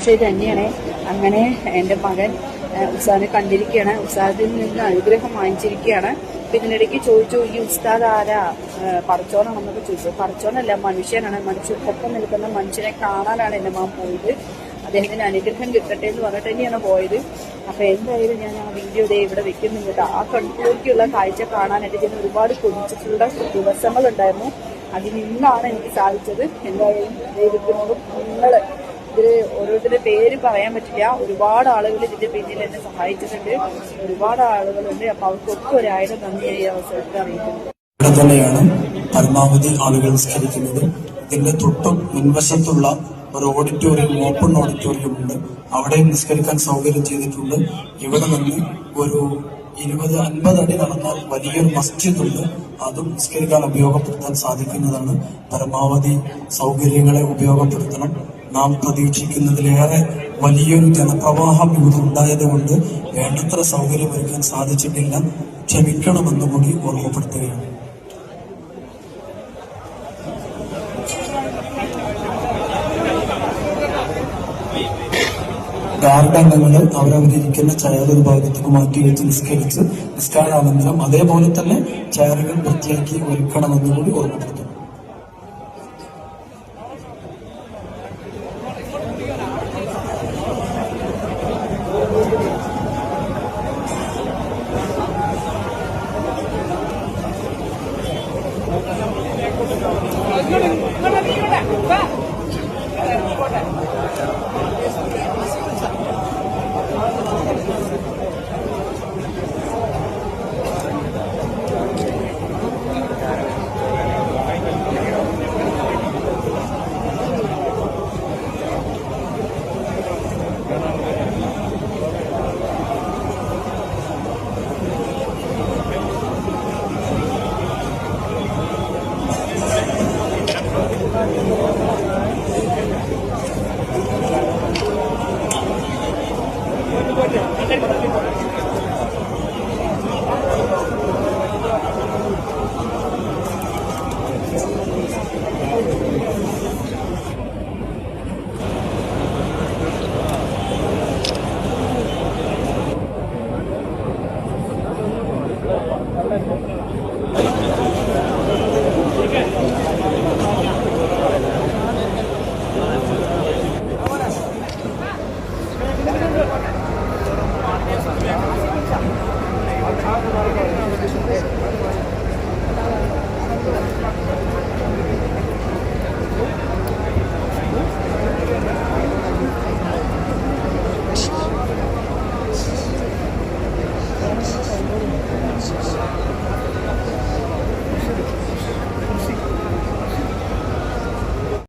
സന്തോഷമായി തന്നെയാണ്. അങ്ങനെ എൻ്റെ മകൻ ഉസ്താദിനെ കണ്ടിരിക്കുകയാണ്, ഉസ്താദിൽ നിന്ന് അനുഗ്രഹം വാങ്ങിച്ചിരിക്കുകയാണ്. ഇതിനിടയ്ക്ക് ചോദിച്ചു, ഈ ഉസ്താദ് ആരാ, പടച്ചോനാണെന്നൊക്കെ ചോദിച്ചു. പടച്ചോനല്ല, മനുഷ്യനാണ്. മനുഷ്യർക്കൊപ്പം നിൽക്കുന്ന മനുഷ്യനെ കാണാനാണ് എൻ്റെ മകൻ പോയത്. അദ്ദേഹത്തിന് അനുഗ്രഹം കിട്ടട്ടെ എന്ന് പറഞ്ഞിട്ട് തന്നെയാണ് പോയത്. അപ്പൊ എന്തായാലും ഞാൻ ആ വീഡിയോ ഇവിടെ വെക്കുന്നുണ്ട്. ആ കണ്ണൂർക്കുള്ള കാഴ്ച കാണാനായിട്ട് ഞാൻ ഒരുപാട് കൊതിച്ചിട്ടുള്ള ദിവസങ്ങളുണ്ടായിരുന്നു. അതിൽ നിന്നാണ് എനിക്ക് സാധിച്ചത്. എന്തായാലും ദൈവത്തിനോടും നിങ്ങൾ ഇതിൽ ഓരോരുത്തരുടെ പേര് പറയാൻ പറ്റില്ല. ഒരുപാട് ആളുകൾ ഇതിന്റെ പിന്നിൽ എന്നെ സഹായിച്ചിട്ടുണ്ട്. ഒരുപാട് ആളുകളുണ്ട്. അപ്പൊ അവർക്കൊക്കെ ഒരായിരം നന്ദി ഈ അവസരത്തിൽ അറിയിക്കുന്നത്. ഇവിടെ തന്നെയാണ് പരമാവധി ആളുകൾ നിസ്കരിക്കുന്നത്. ഇതിന്റെ തൊട്ടും മുൻവശത്തുള്ള ഒരു ഓഡിറ്റോറിയം, ഓപ്പൺ ഓഡിറ്റോറിയം ഉണ്ട്. അവിടെയും നിസ്കരിക്കാൻ സൗകര്യം ചെയ്തിട്ടുണ്ട്. ഇവിടെ നിന്ന് ഒരു 20-50 അടി നടന്നാൽ വലിയൊരു മസ്ജിദ് ഉണ്ട്. അതും നിസ്കരിക്കാൻ ഉപയോഗപ്പെടുത്താൻ സാധിക്കുന്നതാണ്. പരമാവധി സൗകര്യങ്ങളെ ഉപയോഗപ്പെടുത്തണം. നാം പ്രതീക്ഷിക്കുന്നതിലേറെ വലിയൊരു ജനപ്രവാഹം ഇവിടെ ഉണ്ടായതുകൊണ്ട് വേണ്ടത്ര സൗകര്യം ഒരുക്കാൻ സാധിച്ചിട്ടില്ല. ക്ഷമിക്കണമെന്ന് കൂടി ഓർമ്മപ്പെടുത്തുകയാണ്. ഗാർഡ് അംഗങ്ങൾ അവരവരിയ്ക്കുന്ന ചെയർ ഒരു ഭാഗത്തേക്ക് മാറ്റി വെച്ച് നിസ്കരിച്ച് നിസ്കാരാനന്തരം അതേപോലെ തന്നെ ചെയറുകൾ വൃത്തിയാക്കി ഒരുക്കണമെന്ന് കൂടി ഓർമ്മപ്പെടുത്തുന്നു. Gracias.